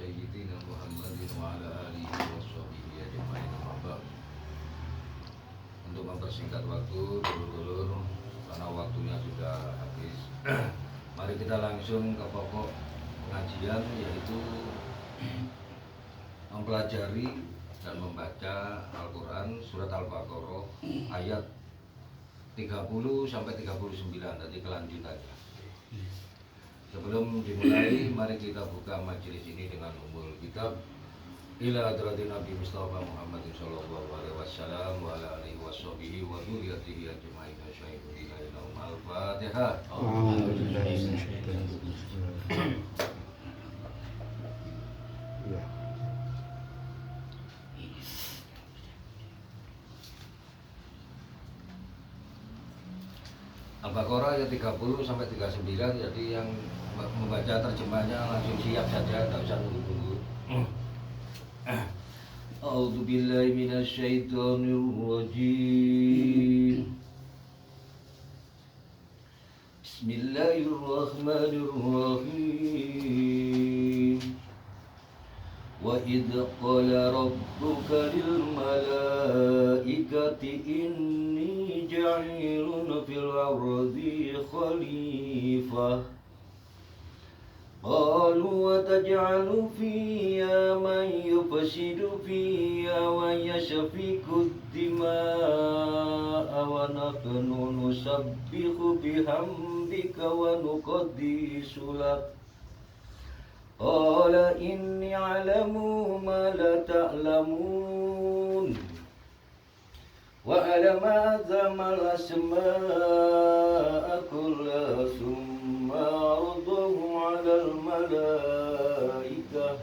sayyidina Muhammadin wa ala alihi wa sahbihi ajma'in. Untuk mempersingkat waktu dulur-dulur karena waktunya sudah habis. Mari kita langsung ke pokok pengajian, yaitu mempelajari dan membaca Al-Quran surat Al-Baqarah ayat 30 sampai 39, tadi kelanjutannya. Sebelum dimulai, mari kita buka majelis ini dengan ummul kitab ila hadratin Nabi Mustafa Muhammad sallallahu alaihi wasallam wa ala alihi washabihi wa dzurriyyatihi ajma'in. Al-Fatihah. Al-Baqarah ayat 30 sampai 39, jadi yang membaca terjemahnya langsung siap saja, tidak usah nunggu-nunggu. A'udzu billahi minasyaitonir rajim. Bismillahirrahmanirrahim. Wa idh qala rabbuka lil malaikati inni ja'ilun fil ardi khalifah. Qalu wa taj'alu fiyha man yufsidu fiyha wa yasfiku ad-dima'a wa nahnu nusabbihu bihamdika wa nuqaddisu lak. Qala inni a'lamu ma la ta'lamun wa a'lamu adzamal asma'a kullaha thumma 'aradahu 'alal malaikah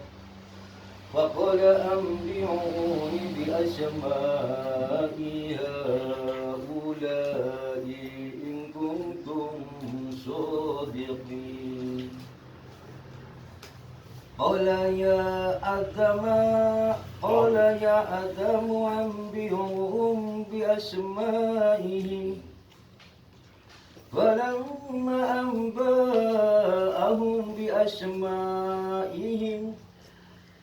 faqala anbi'uni bi asma'i haula'i in kuntum shadiqin. Qala ya Adamu anbi'uhum bi asma'ihim. Falamma anba'ahum bi asma'ihim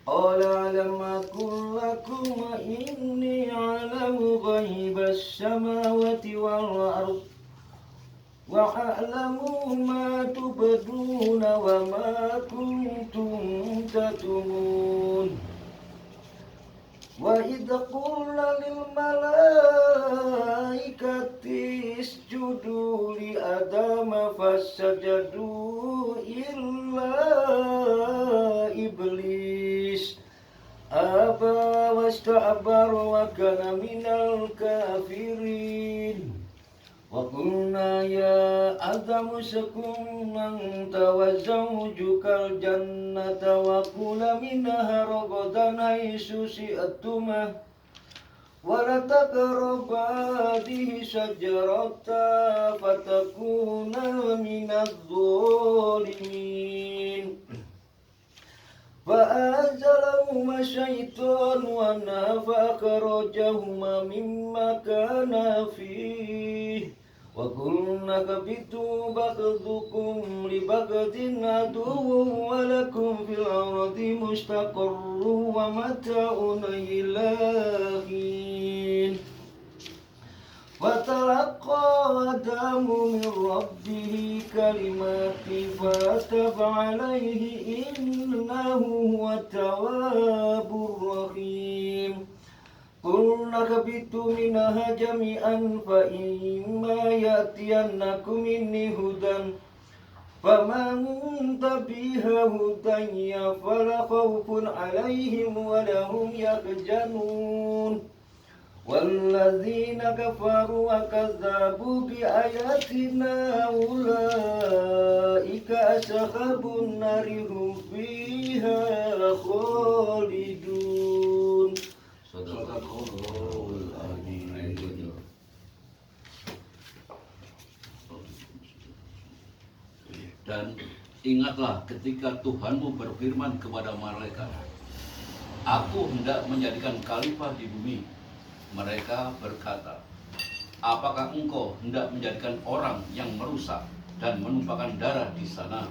qala alam aqul lakum inni a'lamu ghaibas samawati wal ardh wa a'lamu ma tubduna wa ma kuntum taktumun. Wa idh qulna lil malaikati isjudu li adama fasajadu illa iblis aba wastakbara wa kana minal kafirin. Wa qulna ya Adamu uskun anta wa zawjukal jannata wa kula minha ragadan haitsu syi'tuma wa la taqraba hadhihi syajarata fatakuna minadh dhalimin. فأزلهما الشيطان عنها فأخرجهما مما كانا فيه وقلنا اهبطوا بعضكم لبعض عدو ولكم في الأرض مستقر ومتاع إلى حين. فتلقى آدم من ربه كلمات فتاب عليه إنه هو التواب الرحيم. قلنا اهبطوا منها جميعا فإما يأتينكم مني هدى فمن تبع هدي فلا خوف عليهم ولا هم يحزنون. والذين كفروا وكذبوا بآياتنا أولئك أصحاب النار هم فيها خالدون. Sadaqallahul Azim. Dan ingatlah ketika Tuhanmu berfirman kepada malaikat, Aku hendak menjadikan khalifah di bumi. Mereka berkata, apakah engkau hendak menjadikan orang yang merusak dan menumpahkan darah di sana?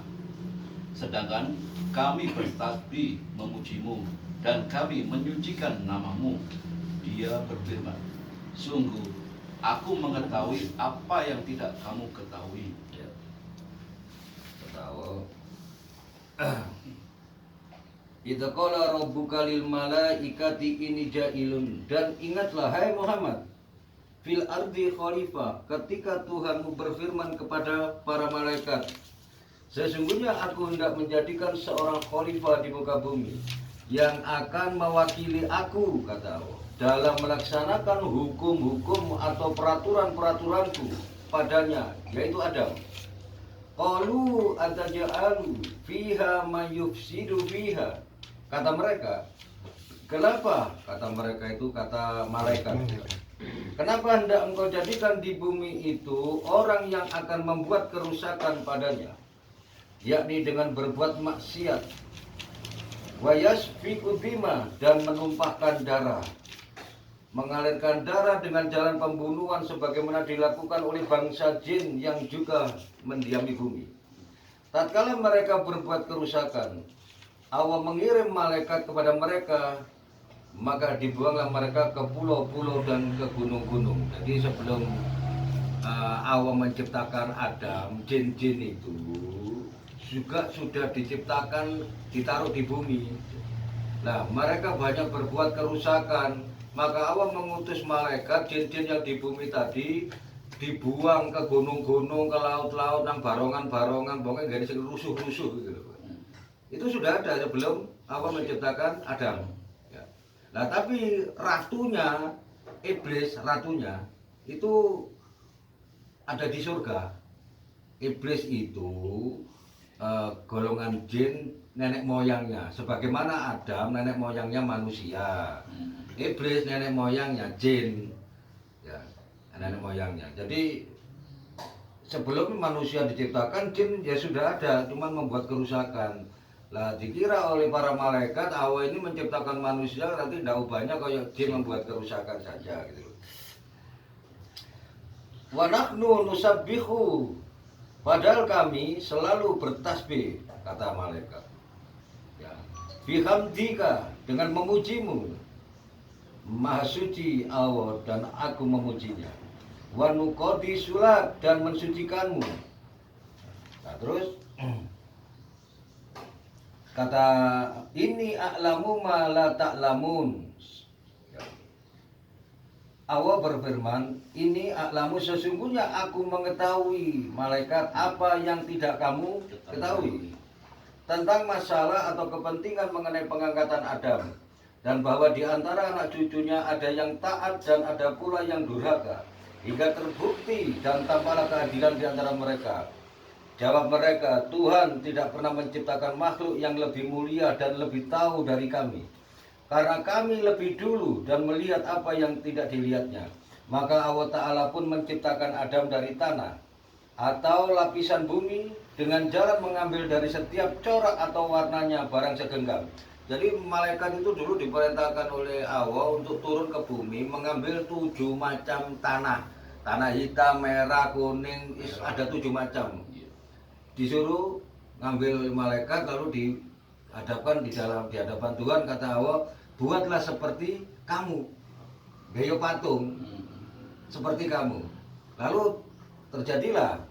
Sedangkan kami bertasbih memujimu dan kami menyucikan namamu. Dia berfirman, sungguh aku mengetahui apa yang tidak kamu ketahui. Ya. Ketawa. Idza qala rabbuka lil malaikati inni ja'ilun, dan ingatlah hai Muhammad, fil ardi khalifah, ketika Tuhanmu berfirman kepada para malaikat, sesungguhnya aku hendak menjadikan seorang khalifah di muka bumi yang akan mewakili aku, kata Allah, dalam melaksanakan hukum-hukum atau peraturan-peraturanku padanya, yaitu Adam. Qalu ataj'alu fiha may yufsidu fiha. Kata mereka, kenapa? Kata mereka itu, kata malaikat, kenapa hendak engkau jadikan di bumi itu orang yang akan membuat kerusakan padanya, yakni dengan berbuat maksiat, wa yasfiku dima, dan menumpahkan darah, mengalirkan darah dengan jalan pembunuhan sebagaimana dilakukan oleh bangsa jin yang juga mendiami bumi. Tatkala mereka berbuat kerusakan, Allah mengirim malaikat kepada mereka, maka dibuanglah mereka ke pulau-pulau dan ke gunung-gunung. Jadi sebelum Allah menciptakan Adam, jin-jin itu juga sudah diciptakan, ditaruh di bumi. Nah, mereka banyak berbuat kerusakan, maka Allah mengutus malaikat jin-jin yang di bumi tadi dibuang ke gunung-gunung, ke laut-laut, nang barongan-barongan, pokoknya gak ada rusuh-rusuh gitu. Itu sudah ada sebelum Allah menciptakan Adam. Ya. Nah, tapi ratunya, iblis ratunya itu ada di surga. Iblis itu golongan jin nenek moyangnya, sebagaimana Adam nenek moyangnya manusia. Iblis nenek moyangnya jin, ya, nenek moyangnya. Jadi sebelum manusia diciptakan, jin ya sudah ada, cuman membuat kerusakan. Lah dikira oleh para malaikat Allah ini menciptakan manusia nanti tidak ubahnya kayak jin membuat kerusakan saja gitu. Wa nahnu nusabbihu, padahal kami selalu bertasbih, kata malaikat. Ya, bihamdika, dengan memujimu. Maha suci Allah dan aku memujinya. Wa nuqaddisulat, dan mensucikanmu. Nah, terus kata ini a'lamu ma la ta'lamun. Allah berfirman, ini a'lamu, sesungguhnya aku mengetahui malaikat apa yang tidak kamu ketahui tentang masalah atau kepentingan mengenai pengangkatan Adam, dan bahwa di antara anak cucunya ada yang taat dan ada pula yang durhaka, hingga terbukti dan tampaklah keadilan di antara mereka. Jawab mereka, Tuhan tidak pernah menciptakan makhluk yang lebih mulia dan lebih tahu dari kami, karena kami lebih dulu dan melihat apa yang tidak dilihatnya. Maka Allah Ta'ala pun menciptakan Adam dari tanah atau lapisan bumi dengan jalan mengambil dari setiap corak atau warnanya barang segenggam. Jadi malaikat itu dulu diperintahkan oleh Allah untuk turun ke bumi mengambil 7 macam tanah. Tanah hitam, merah, kuning, ada 7 macam. Disuruh ngambil malaikat, lalu dihadapkan di hadapan Tuhan. Kata Allah, buatlah seperti kamu, gayo patung seperti kamu. Lalu terjadilah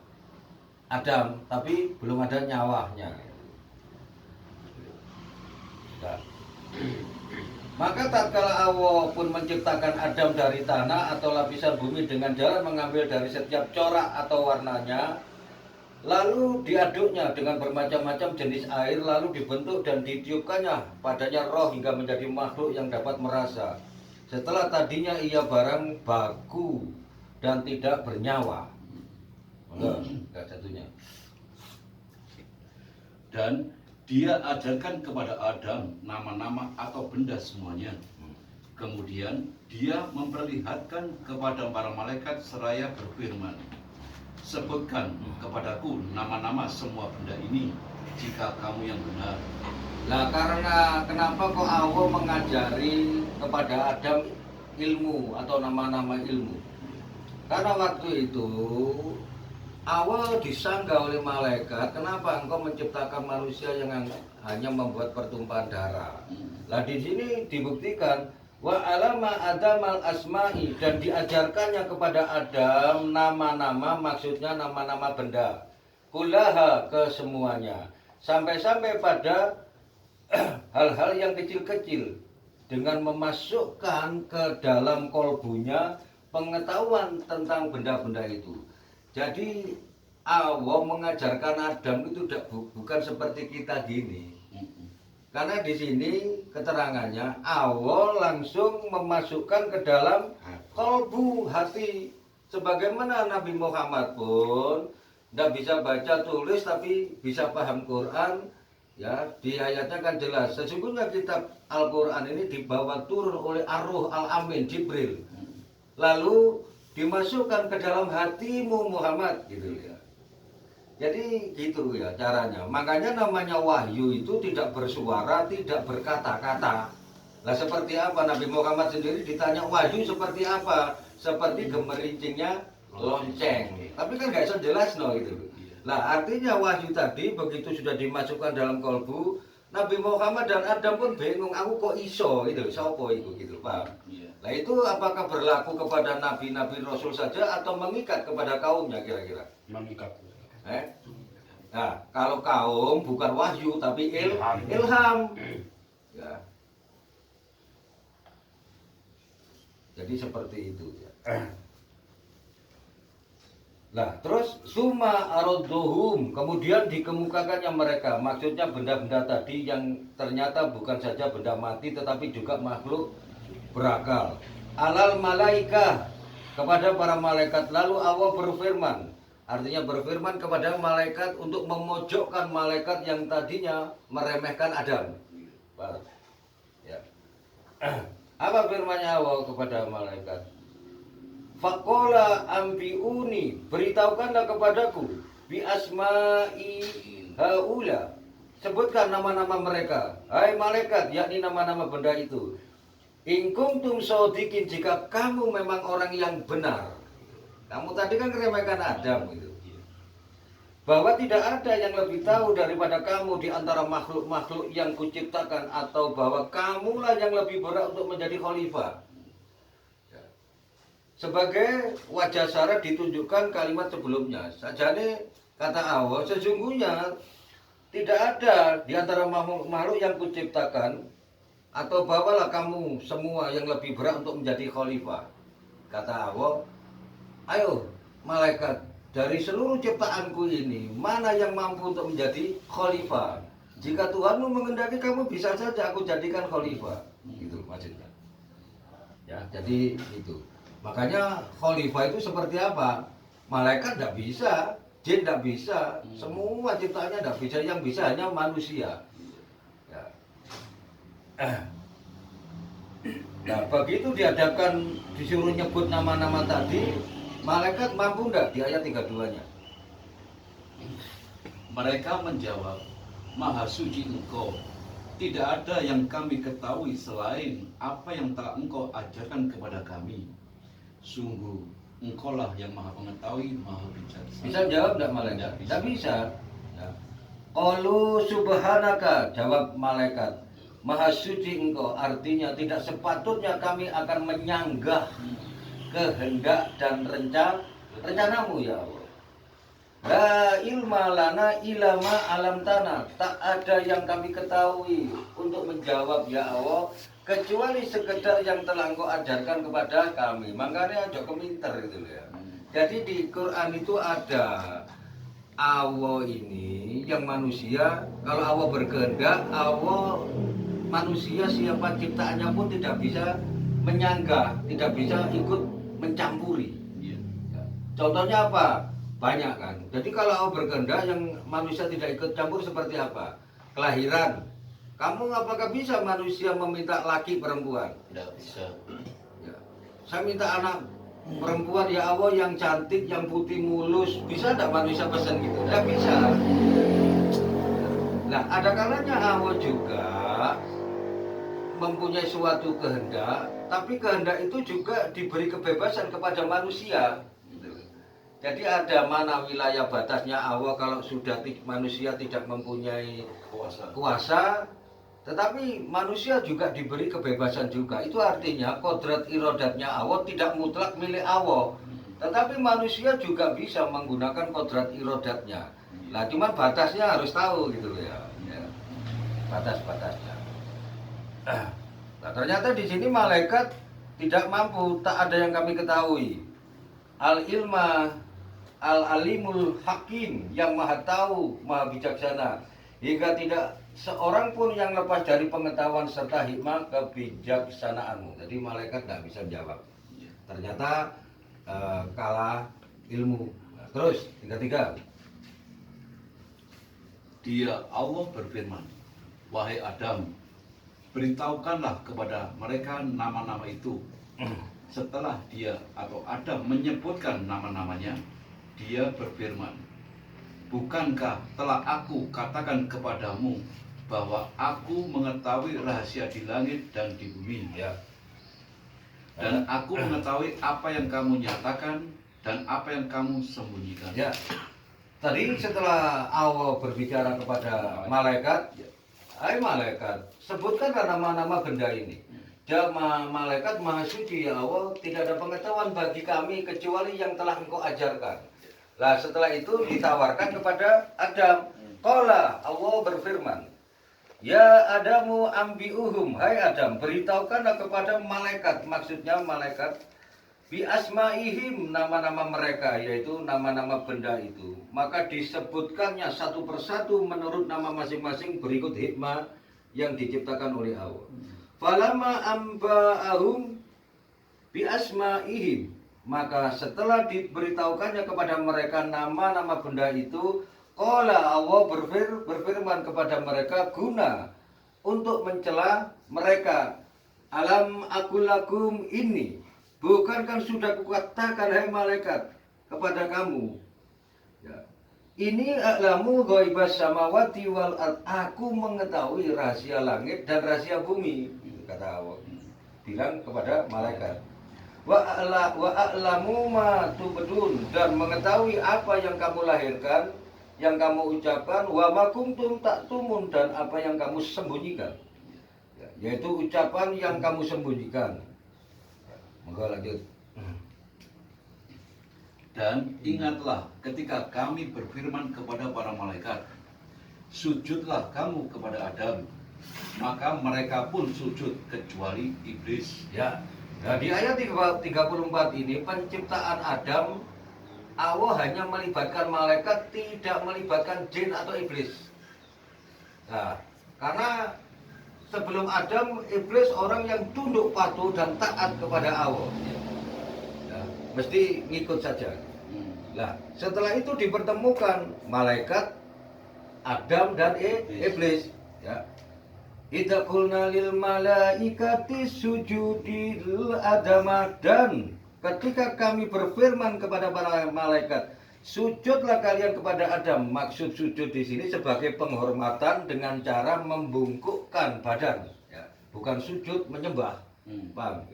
Adam, tapi belum ada nyawanya. Nah, maka tatkala Allah pun menciptakan Adam dari tanah atau lapisan bumi dengan jalan mengambil dari setiap corak atau warnanya, lalu diaduknya dengan bermacam-macam jenis air, lalu dibentuk dan ditiupkannya padanya roh hingga menjadi makhluk yang dapat merasa. Setelah tadinya ia barang baku dan tidak bernyawa. Enggak satunya. Dan dia ajarkan kepada Adam nama-nama atau benda semuanya. Kemudian dia memperlihatkan kepada para malaikat seraya berfirman, sebutkan kepadaku nama-nama semua benda ini jika kamu yang benar. Nah, karena kenapa kok Allah mengajari kepada Adam ilmu atau nama-nama ilmu? Karena waktu itu awal disanggah oleh malaikat, kenapa engkau menciptakan manusia yang hanya membuat pertumpahan darah? Lah di sini dibuktikan wa alama adamal asma'i, dan diajarkannya kepada Adam nama-nama, maksudnya nama-nama benda, kullaha, kesemuanya, sampai-sampai pada hal-hal yang kecil-kecil, dengan memasukkan ke dalam kolbunya pengetahuan tentang benda-benda itu. Jadi Allah mengajarkan Adam itu bukan seperti kita gini. Karena di sini keterangannya Allah langsung memasukkan ke dalam kolbu hati. Sebagaimana Nabi Muhammad pun tidak bisa baca tulis tapi bisa paham Quran. Ya, di ayatnya kan jelas. Sesungguhnya kitab Al-Quran ini dibawa turun oleh Ar-Ruh Al-Amin Jibril. Lalu dimasukkan ke dalam hatimu Muhammad, gitu ya. Jadi gitu ya caranya. Makanya namanya wahyu itu tidak bersuara, tidak berkata-kata. Lah seperti apa? Nabi Muhammad sendiri ditanya wahyu seperti apa? Seperti gemerincingnya lonceng. Tapi kan gak bisa jelas no gitu. Lah artinya wahyu tadi begitu sudah dimasukkan dalam kolbu, Nabi Muhammad dan Adam pun bingung, aku kok iso gitu, sopo itu gitu, Pak. Nah itu apakah berlaku kepada nabi-nabi rasul saja atau mengikat kepada kaumnya kira-kira? Mengikat. Nah, kalau kaum bukan wahyu tapi ilham. Ya. Jadi seperti itu ya. Nah, terus summa aradduhum, kemudian dikemukakannya mereka, maksudnya benda-benda tadi yang ternyata bukan saja benda mati tetapi juga makhluk berakal. Alal malaikah, kepada para malaikat. Lalu Allah berfirman, artinya berfirman kepada malaikat untuk memojokkan malaikat yang tadinya meremehkan Adam. Ya. Apa firman-Nya Allah kepada malaikat? Faqala ambiuni, beritahukanlah kepadaku bi asma'i haula, sebutkan nama-nama mereka, hai malaikat, yakni nama-nama benda itu. In kuntum shodiqin, jika kamu memang orang yang benar. Kamu tadi kan meremehkan Adam gitu. Bahwa tidak ada yang lebih tahu daripada kamu di antara makhluk-makhluk yang kuciptakan, atau bahwa kamulah yang lebih berhak untuk menjadi khalifah. Sebagai wajah syarat ditunjukkan kalimat sebelumnya. Sajane kata Allah, sesungguhnya tidak ada di antara makhluk yang kuciptakan, atau bawalah kamu semua yang lebih berat untuk menjadi khalifah. Kata Allah, ayo malaikat, dari seluruh ciptaanku ini, mana yang mampu untuk menjadi khalifah? Jika Tuhanmu mengendaki, kamu bisa saja aku jadikan khalifah. Gitu maksudnya. Ya, jadi itu. Makanya khalifah itu seperti apa? Malaikat tidak bisa, jin tidak bisa, semua ciptaannya tidak bisa, yang bisa hanya manusia. Ya. Nah begitu dihadapkan, disuruh nyebut nama-nama tadi, malaikat mampu tidak di ayat 32-nya? Mereka menjawab, Maha suci Engkau, tidak ada yang kami ketahui selain apa yang telah Engkau ajarkan kepada kami. Sungguh Engkaulah yang maha mengetahui, maha bijaksana. Bisa jawab tidak malaikat? Tidak bisa. Ya. Qalu subhanaka, jawab malaikat, maha suci Engkau, artinya tidak sepatutnya kami akan menyanggah kehendak dan rencanamu ya Allah. La ilma lana ilama alam tanah, tak ada yang kami ketahui untuk menjawab ya Allah, kecuali sekedar yang telah Engkau ajarkan kepada kami. Makanya ada keminter gitu ya. Jadi di Quran itu ada Allah ini yang manusia, kalau Allah berkehendak, Allah manusia siapa ciptaannya pun tidak bisa menyanggah, tidak bisa ikut mencampuri. Contohnya apa? Banyak kan. Jadi kalau Allah berkehendak, yang manusia tidak ikut campur seperti apa? Kelahiran. Kamu apakah bisa manusia meminta laki perempuan? Tidak bisa. Ya. Saya minta anak perempuan ya Allah yang cantik, yang putih mulus. Bisa tidak manusia pesan gitu? Tidak bisa. Nah, ada kalanya Allah juga mempunyai suatu kehendak, tapi kehendak itu juga diberi kebebasan kepada manusia. Jadi ada mana wilayah batasnya Allah kalau sudah manusia tidak mempunyai kuasa, tetapi manusia juga diberi kebebasan juga. Itu artinya kodrat irodatnya Allah tidak mutlak milik Allah, tetapi manusia juga bisa menggunakan kodrat irodatnya. Lah cuman batasnya harus tahu gitu loh ya. Batas-batasnya. Nah, ternyata di sini malaikat tidak mampu, tak ada yang kami ketahui. Al-ilma al-alimul hakim, yang maha tahu, maha bijaksana, hingga tidak seorang pun yang lepas dari pengetahuan serta hikmah kebijaksanaanmu. Jadi malaikat tidak bisa jawab. Ternyata kalah ilmu. Nah, terus tiga. Dia Allah berfirman, wahai Adam, beritahukanlah kepada mereka nama-nama itu. Setelah dia atau Adam menyebutkan nama-namanya, dia berfirman, bukankah telah aku katakan kepadamu bahwa aku mengetahui rahasia di langit dan di bumi, Ya. dan aku mengetahui apa yang kamu nyatakan dan apa yang kamu sembunyikan. Ya. Tadi setelah Allah berbicara kepada malaikat, hai malaikat, sebutkanlah nama-nama benda ini. Jama malaikat maha suci ya Allah, tidak ada pengetahuan bagi kami kecuali yang telah engkau ajarkan. Lah setelah itu ditawarkan kepada Adam. Qala, Allah berfirman, ya Adamu ambiuhum, hai Adam, beritahukanlah kepada malaikat, maksudnya malaikat, bi asmaihim, nama-nama mereka, yaitu nama-nama benda itu. Maka disebutkannya satu persatu menurut nama masing-masing berikut hikmah yang diciptakan oleh Allah. Falama amba'ahum bi asmaihim, maka setelah diberitahukannya kepada mereka nama-nama benda itu, qala, Allah berfirman kepada mereka guna untuk mencela mereka. Alam akulakum ini, bukankah sudah kukatakan hai malaikat kepada kamu, ya, ini a'lamu ghaibas samawati wal ard, aku mengetahui rahasia langit dan rahasia bumi, kata Allah bilang kepada malaikat. Wa a'lamu ma tubdun, dan mengetahui apa yang kamu lahirkan, yang kamu ucapkan, wa ma kuntum taktumun, dan apa yang kamu sembunyikan, ya, yaitu ucapan yang kamu sembunyikan. Monggo lanjut. Dan ingatlah ketika kami berfirman kepada para malaikat, sujudlah kamu kepada Adam, maka mereka pun sujud kecuali iblis. Ya. Nah, di ayat 34 ini penciptaan Adam, Allah hanya melibatkan malaikat, tidak melibatkan jin atau iblis. Nah, karena sebelum Adam, iblis orang yang tunduk patuh dan taat kepada Allah. Nah, mesti ngikut saja. Nah, setelah itu dipertemukan malaikat, Adam dan iblis. Ya. Idza qulna lil malaikati sujudi lil adama, dan ketika kami berfirman kepada para malaikat, sujudlah kalian kepada Adam. Maksud sujud di sini sebagai penghormatan dengan cara membungkukkan badan, ya, bukan sujud menyembah. Paham?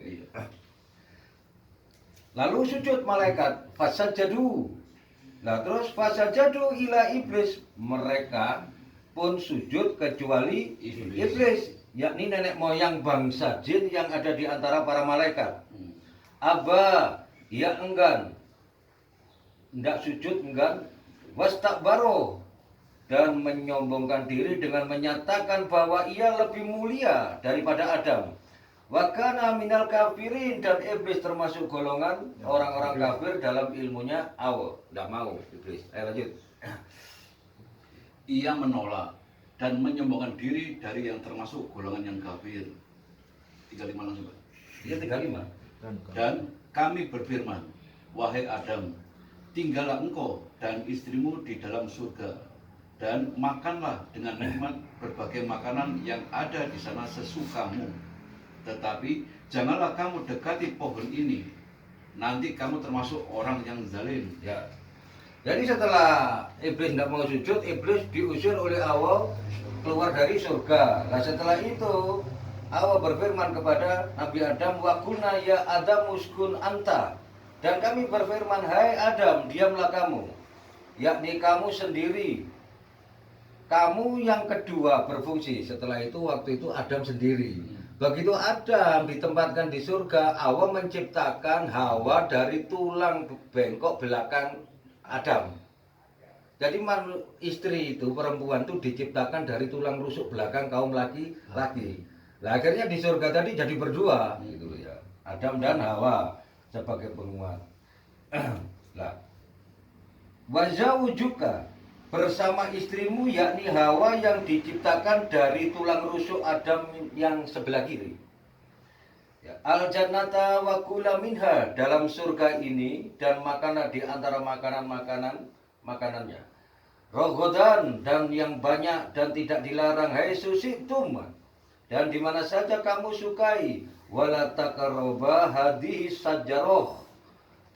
Lalu sujud malaikat, fasajadu. Nah, terus fasajadu ila iblis, mereka pun sujud kecuali iblis, yakni nenek moyang bangsa jin yang ada di antara para malaikat. Aba, ia enggan, hendak sujud enggan, wastakbaro, dan menyombongkan diri dengan menyatakan bahwa ia lebih mulia daripada Adam. Wa kana minal kafirin, dan iblis termasuk golongan orang-orang kafir dalam ilmunya Allah. Tidak mau iblis. Ayo lanjut. Ia menolak dan menyombongkan diri dari yang termasuk golongan yang kafir. 35 langsung, Pak. Iya 35. Dan kami berfirman, wahai Adam, tinggallah engkau dan istrimu di dalam surga, dan makanlah dengan nikmat berbagai makanan yang ada di sana sesukamu. Tetapi janganlah kamu dekati pohon ini, nanti kamu termasuk orang yang zalim. Ya. Jadi setelah iblis tidak mau sujud, iblis diusir oleh Allah keluar dari surga. Nah setelah itu Allah berfirman kepada Nabi Adam, wa qulna ya Adam uskun anta Dan kami berfirman, hai Adam, diamlah kamu, yakni kamu sendiri. Kamu yang kedua berfungsi. Setelah itu, waktu itu Adam sendiri. Begitu Adam ditempatkan di surga, Allah menciptakan Hawa dari tulang bengkok belakang Adam. Jadi istri itu, perempuan itu diciptakan dari tulang rusuk belakang kaum laki-laki. Nah, akhirnya di surga tadi jadi berdua, gitu ya. Adam dan Hawa sebagai penguat. Lah, wazaujuka bersama istrimu, yakni Hawa yang diciptakan dari tulang rusuk Adam yang sebelah kiri. Ya, al jannata wa kula minha, dalam surga ini dan makanlah di antara makanannya. Rogodan, dan yang banyak dan tidak dilarang, hai susitum, dan di mana saja kamu sukai. Wala taqarraba hadhihi sajaroh,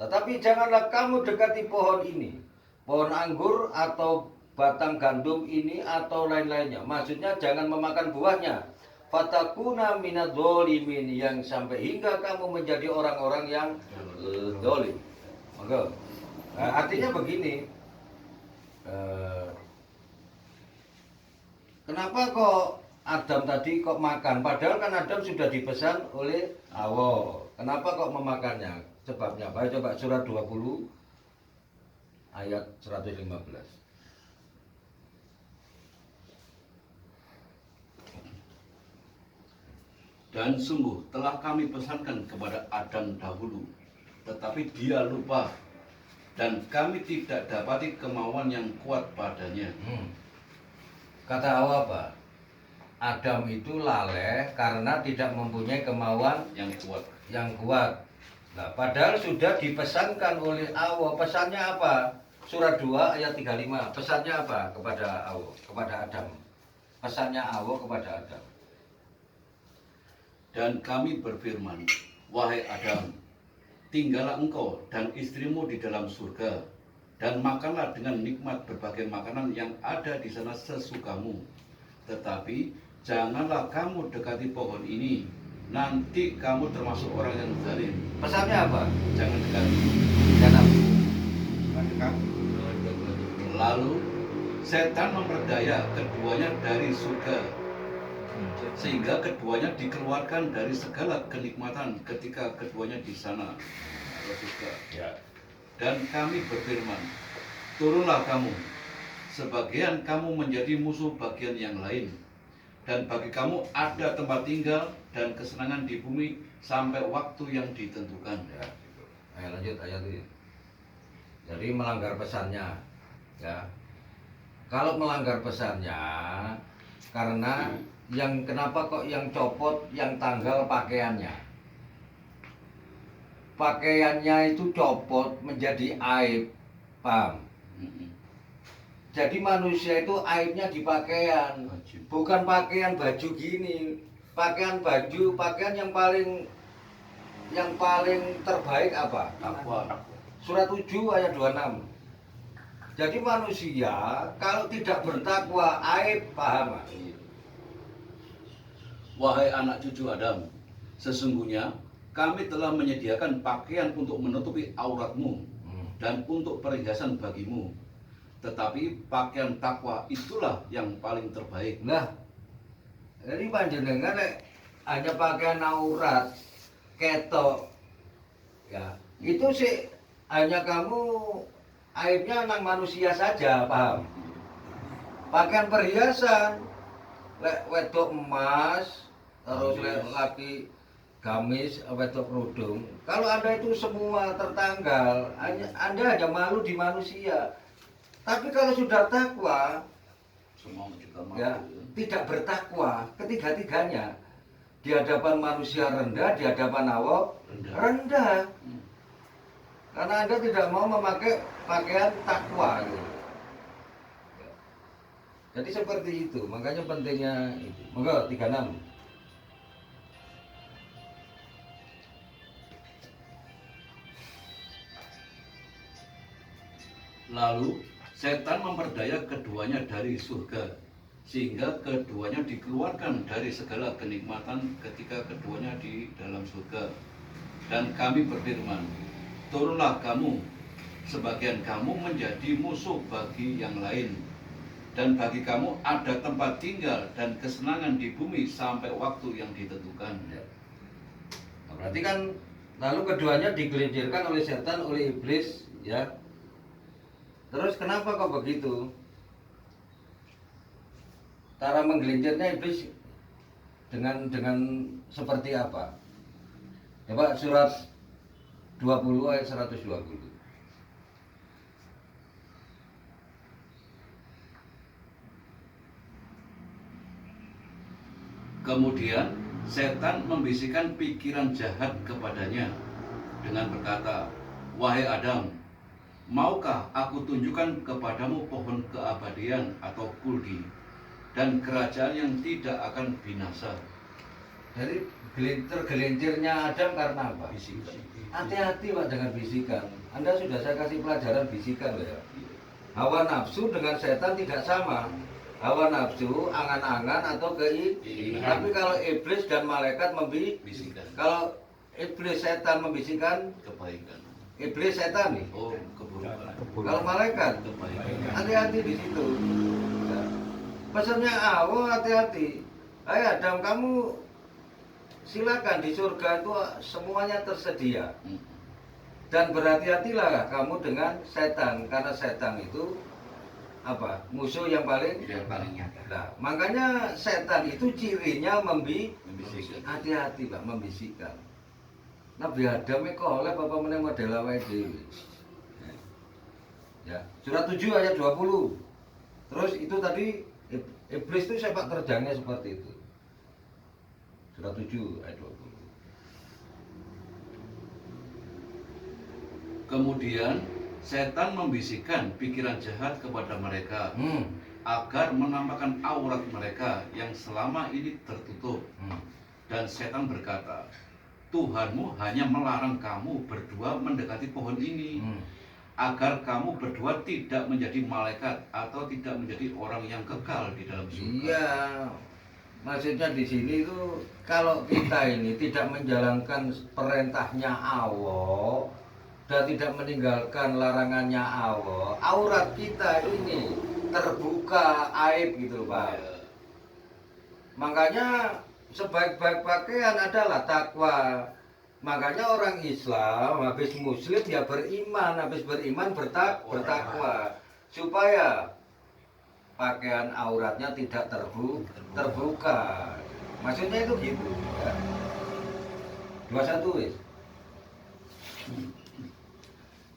tetapi janganlah kamu dekati pohon ini, pohon anggur atau batang gandum ini atau lain-lainnya. Maksudnya jangan memakan buahnya. Fatakuna minadzolimin, yang sampai hingga kamu menjadi orang-orang yang zalim. Maka artinya begini, kenapa kok Adam tadi kok makan? Padahal kan Adam sudah dipesan oleh Allah. Kenapa kok memakannya? Sebabnya apa? Coba surat 20 ayat 115. Dan sungguh telah kami pesankan kepada Adam dahulu, tetapi dia lupa, dan kami tidak dapati kemauan yang kuat padanya. Kata Allah apa? Adam itu laleh karena tidak mempunyai kemauan yang kuat. Nah, padahal sudah dipesankan oleh Allah. Pesannya apa? Surat 2 ayat 35. Pesannya apa kepada Allah, kepada Adam? Pesannya Allah kepada Adam. Dan kami berfirman, wahai Adam, tinggallah engkau dan istrimu di dalam surga, dan makanlah dengan nikmat berbagai makanan yang ada di sana sesukamu. Tetapi janganlah kamu dekati pohon ini, nanti kamu termasuk orang yang zalim. Pesannya apa? Jangan dekati. Jangan. Lalu setan memperdaya keduanya dari surga, sehingga keduanya dikeluarkan dari segala kenikmatan ketika keduanya di sana, surga. Ya. Dan kami berfirman, turunlah kamu, sebagian kamu menjadi musuh bagian yang lain, dan bagi kamu ada tempat tinggal dan kesenangan di bumi sampai waktu yang ditentukan. Ya. Ayo lanjut ayat ini. Jadi melanggar pesannya, ya. Kalau melanggar pesannya, karena yang kenapa kok yang copot, yang tanggal pakaiannya? Pakaiannya itu copot menjadi aib, paham? Jadi manusia itu aibnya di pakaian, bukan pakaian baju gini. Pakaian baju, pakaian yang paling terbaik apa? Takwa. Surat 7 ayat 26. Jadi manusia kalau tidak bertakwa aib, paham? Wahai anak cucu Adam, sesungguhnya kami telah menyediakan pakaian untuk menutupi auratmu dan untuk perhiasan bagimu. Tetapi pakaian takwa itulah yang paling terbaik. Nah, jadi panjenengan hanya pakaian aurat, ketok, ya itu sih hanya kamu aibnya nang manusia saja, paham? Pakaian perhiasan, wedok emas, terus laki gamis, wedok kerudung. Kalau Anda itu semua tertanggal, Anda hanya malu di manusia. Tapi kalau sudah takwa, Semua juga malu. ya, tidak bertakwa, ketiga-tiganya di hadapan manusia rendah, di hadapan Allah rendah. Karena Anda tidak mau memakai pakaian takwa gitu. Jadi seperti itu, makanya pentingnya itu. Monggo 36. Lalu setan memperdaya keduanya dari surga, sehingga keduanya dikeluarkan dari segala kenikmatan ketika keduanya di dalam surga. Dan kami berfirman, turunlah kamu, sebagian kamu menjadi musuh bagi yang lain, dan bagi kamu ada tempat tinggal dan kesenangan di bumi sampai waktu yang ditentukan. Ya. Nah, berarti kan lalu keduanya digelincirkan oleh setan, oleh iblis, ya. Terus kenapa kok begitu? Cara menggelincirnya iblis dengan seperti apa? Coba surat 20 ayat 120. Kemudian setan membisikkan pikiran jahat kepadanya dengan berkata, "Wahai Adam, maukah aku tunjukkan kepadamu pohon keabadian atau kuldi dan kerajaan yang tidak akan binasa?" Jadi tergelincirnya Adam karena apa? Bisikan. Hati-hati Pak dengan bisikan. Anda sudah saya kasih pelajaran bisikan loh ya. Hawa nafsu dengan setan tidak sama. Hawa nafsu, angan-angan atau keinginan. Tapi kalau iblis dan malaikat Bisikan. kalau iblis setan membisikkan, Kebaikan. iblis setan nih. Oh, keburukan. Kalau malaikat, Kebaikan. hati-hati di situ. Ya. Pesannya Allah, hati-hati. Hai Adam, kamu silakan di surga itu semuanya tersedia. Dan berhati-hatilah kamu dengan setan, karena setan itu apa? Musuh yang paling nyata. Nah, makanya setan itu cirinya Membisikkan. hati-hati Pak, membisikkan. Nabi Adam itu oleh bapak meneng model awake dhewe. Ya, surat 7 ayat 20. Terus itu tadi iblis itu sepak terjangnya seperti itu. Surat 7 ayat 20. Kemudian setan membisikkan pikiran jahat kepada mereka agar menampakkan aurat mereka yang selama ini tertutup. Dan setan berkata, Tuhanmu hanya melarang kamu berdua mendekati pohon ini, agar kamu berdua tidak menjadi malaikat atau tidak menjadi orang yang kekal di dalam surga. Iya, maksudnya di sini itu kalau kita ini tidak menjalankan perintahnya Allah dan tidak meninggalkan larangannya Allah, aurat kita ini terbuka aib gitu Pak. Makanya sebaik-baik pakaian adalah takwa. Makanya orang Islam habis muslim ya beriman, habis beriman bertakwa supaya pakaian auratnya tidak terbuka. Maksudnya itu gitu ya. 21 wis.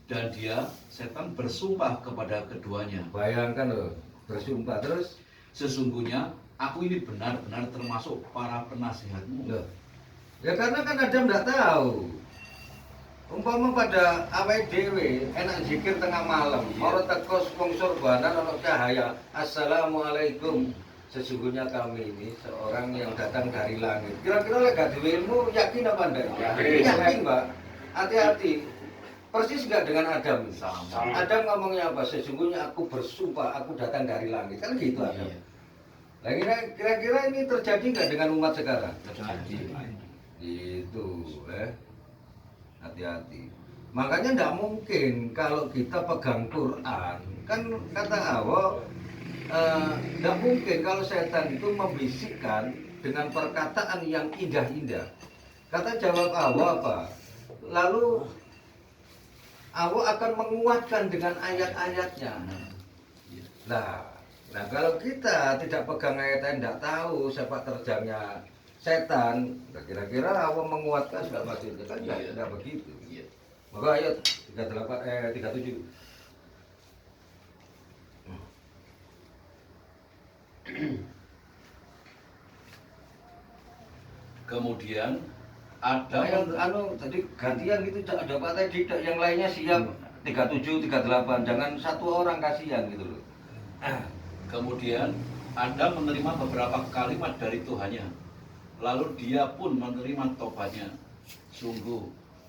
Dan dia, setan bersumpah kepada keduanya, Bayangkan loh, bersumpah terus sesungguhnya aku ini benar-benar termasuk para penasihatmu. loh. Ya karena kan Adam enggak tahu. Umpama pada awake dhewe enak zikir tengah malam, ora teko wong surbanan ana cahaya. Assalamualaikum. Sesungguhnya kami ini seorang yang datang dari langit. Kira-kira lek gak duwe ilmu yakin apa ndak? Yakin, Mbak. Hati-hati. Persis enggak dengan Adam? Sama. Adam ngomongnya apa? Sesungguhnya aku bersumpah aku datang dari langit. Kan gitu Adam. Nah, kira-kira ini terjadi nggak dengan umat sekarang? Terjadi. Itu, hati-hati. Makanya tidak mungkin kalau kita pegang Quran, kan kata Allah, tidak mungkin kalau setan itu membisikkan dengan perkataan yang indah-indah. Kata jawab Allah apa? Lalu Allah akan menguatkan dengan ayat-ayatnya. Nah kalau kita tidak pegang ayat-ayat, tidak tahu sepak terjangnya setan, kira-kira Allah menguatkan nggak maksudnya kan nggak begitu. Maka ayat 37. Kemudian ada tadi gantian gitu ada patah tidak, yang lainnya siap 37, 38, jangan satu orang kasihan gitu loh. Kemudian Adam menerima beberapa kalimat dari Tuhannya. Lalu dia pun menerima tobatnya. Sungguh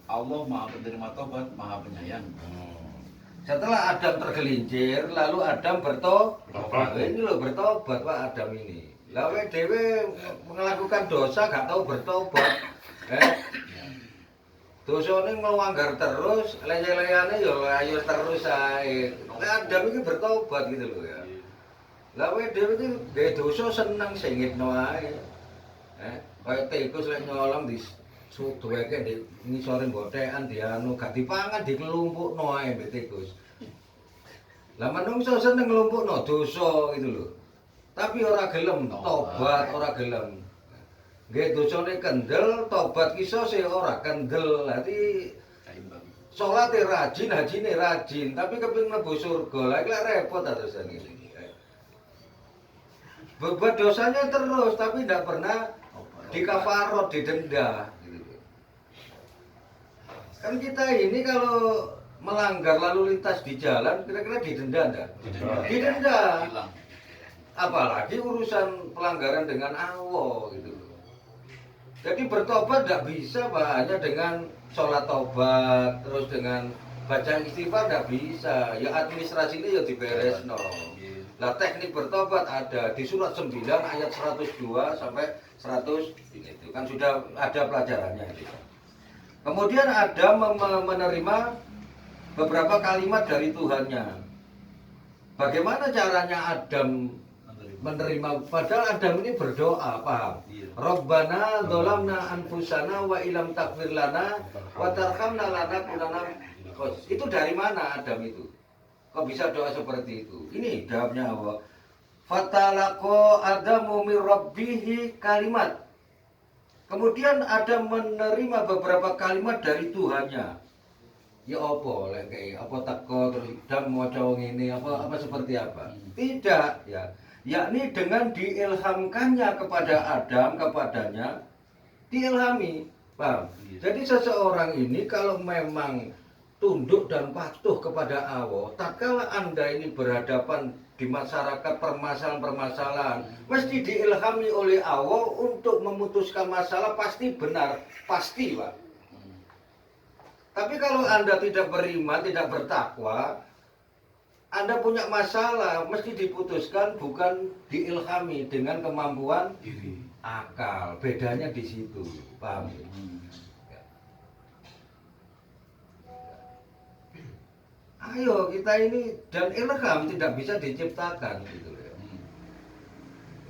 Allah Maha Penerima Tobat, Maha Penyayang. Setelah Adam tergelincir, lalu Adam bertobat. Ini loh bertobat Pak Adam ini. Lawe dewe melakukan dosa gak tahu bertobat. dosane nglanggar terus, leye-leyane ya ayo terus ae. Adam iki bertobat gitu loh ya. Lah kowe dhewe iki gawe dosa seneng sing ngitno ae. Kaya tikus lek nyolong duweke di ngisore bothekan dianu gak dipangan dikelumpukno ae mbek tikus. Lah menungso seneng nglumpukno dosa gitu lho. Tapi ora gelem tobat, ora gelem. Nggih dosane kendel, tobat kisose ora kendel. Dadi salate rajin, hajine rajin, tapi kepengin mlebu surga. Lah iki lek repot ta dosane iki. Berbuat dosanya terus tapi tidak pernah dikafarot, didenda gitu. Kan kita ini kalau melanggar lalu lintas di jalan kira-kira didenda enggak? Didenda. Apalagi urusan pelanggaran dengan Allah gitu. Jadi bertobat tidak bisa Pak, hanya dengan sholat tobat, terus dengan baca istighfar tidak bisa. Ya administrasinya ya diberesno. Lah teknik bertobat ada di surat 9 ayat 102 sampai 100 itu kan sudah ada pelajarannya itu. Kemudian Adam menerima beberapa kalimat dari Tuhannya. Bagaimana caranya Adam menerima? Padahal Adam ini berdoa, paham? Rabbana dzalamna anfusana wa ilam taghfir lana wa tarhamna lanakunanna. Itu dari mana Adam itu? Kok bisa doa seperti itu? Ini jawabnya Allah. Fatalaqo Adamu min rabbihi kalimat. Kemudian Adam menerima beberapa kalimat dari Tuhannya. Ya apa lek apa teko terus Adam maca ngene apa seperti apa? Tidak ya. Yakni dengan diilhamkannya kepada Adam, kepadanya diilhami. Paham? Jadi seseorang ini kalau memang tunduk dan patuh kepada Allah, tatkala Anda ini berhadapan di masyarakat permasalahan-permasalahan, mesti diilhami oleh Allah untuk memutuskan masalah, pasti benar, pasti Pak. Tapi kalau Anda tidak beriman, tidak bertakwa, Anda punya masalah, mesti diputuskan bukan diilhami dengan kemampuan akal. Bedanya di situ, paham? Ayo kita ini, dan ilham tidak bisa diciptakan gitu ya.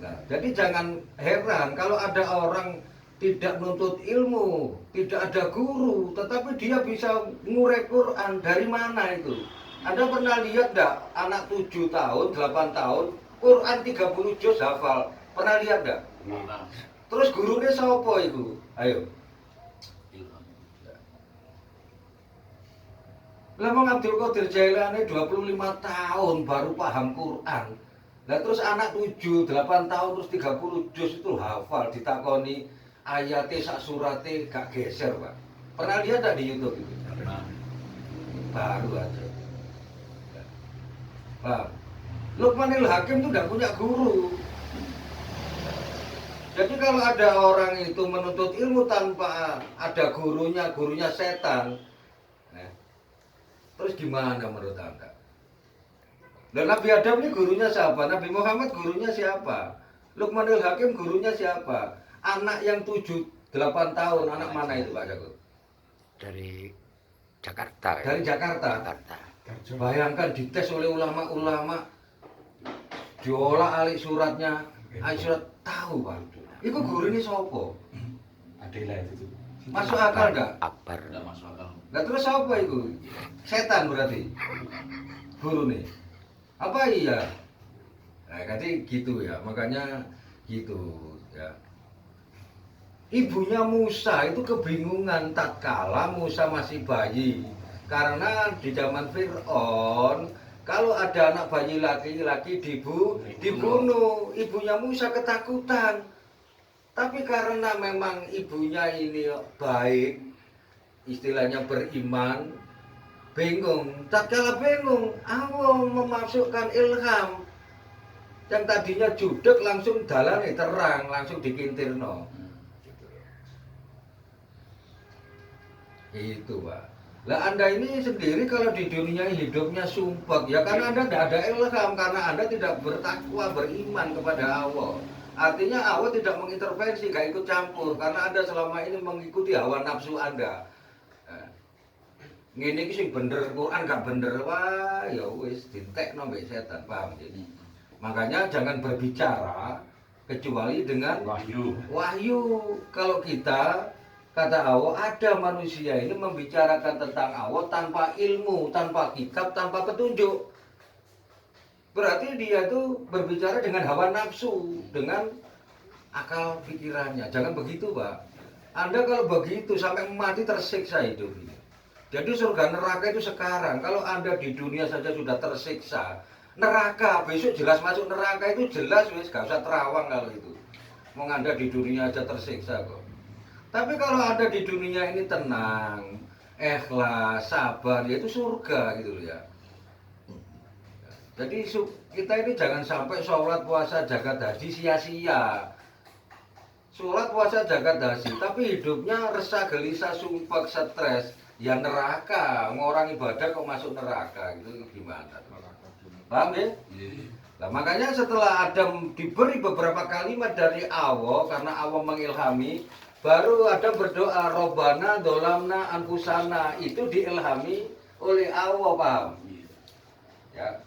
Nah, jadi jangan heran kalau ada orang tidak nuntut ilmu, tidak ada guru, tetapi dia bisa ngurek Quran. Dari mana itu? Anda pernah lihat enggak anak 7 tahun, 8 tahun, Quran 30 juz hafal? Pernah lihat enggak? Terus gurunya siapa itu? Ayo. Lemong Abdul Qadir Jailani 25 tahun baru paham Quran. Lah terus anak 7, 8 tahun terus 30 juz itu hafal, ditakoni ayatnya sak suratnya gak geser, Pak. Pernah lihat enggak di YouTube itu? Pernah. Baru aja. Pak, Luqmanul Hakim itu enggak punya guru. Jadi kalau ada orang itu menuntut ilmu tanpa ada gurunya, gurunya setan. Terus gimana menurut Anda? Dan Nabi Adam ini gurunya siapa? Nabi Muhammad gurunya siapa? Luqmanul Hakim gurunya siapa? Anak yang 7-8 tahun, anak mana itu Pak Jago? Dari Jakarta. Dari Jakarta. Bayangkan dites oleh ulama-ulama, diolah alik suratnya, alik surat tahu Pak. Itu guru ini sopo? Adela itu. Masuk akal enggak? Akbar. Enggak masuk akal. Nah terus apa itu? Setan berarti guru nih. Apa iya? Nah nanti gitu ya, makanya gitu ya. Ibunya Musa itu kebingungan tatkala Musa masih bayi. Karena di zaman Fir'aun, kalau ada anak bayi laki-laki dibunuh, ibunya Musa ketakutan. Tapi karena memang ibunya ini baik, istilahnya beriman, bingung. Tatkala bingung, Allah memasukkan ilham. Yang tadinya judek langsung dalane terang, langsung dikintirno. Itu Pak. Lah Anda ini sendiri kalau di dunia hidupnya sumpek, ya karena Anda tidak ada ilham, karena Anda tidak bertakwa, beriman kepada Allah. Artinya Allah tidak mengintervensi, gak ikut campur, karena Anda selama ini mengikuti hawa nafsu Anda. Ngene iki sing bener Quran gak bener, wah ya wis ditekno mbek setan, paham ya? Makanya jangan berbicara kecuali dengan wahyu. Kalau kita kata Allah, ada manusia ini membicarakan tentang Allah tanpa ilmu, tanpa kitab, tanpa petunjuk. Berarti dia tuh berbicara dengan hawa nafsu, dengan akal pikirannya. Jangan begitu, Pak. Anda kalau begitu sampai mati tersiksa hidup ini. Jadi surga neraka itu sekarang. Kalau Anda di dunia saja sudah tersiksa, neraka besok jelas masuk neraka itu jelas, wis gak usah terawang kalau itu. Mau Anda di dunia aja tersiksa kok. Tapi kalau Anda di dunia ini tenang, ikhlas, sabar, ya itu surga gitu loh ya. Jadi kita ini jangan sampai sholat puasa zakat haji sia-sia. Sholat puasa zakat haji, tapi hidupnya resah, gelisah, sumpah, stres, ya neraka. Orang ibadah kok masuk neraka, gitu gimana? Paham ya? Nah, makanya setelah Adam diberi beberapa kalimat dari Allah, karena Allah mengilhami, baru Adam berdoa, Robbana dolamna anfusana, itu diilhami oleh Allah, paham? Ya,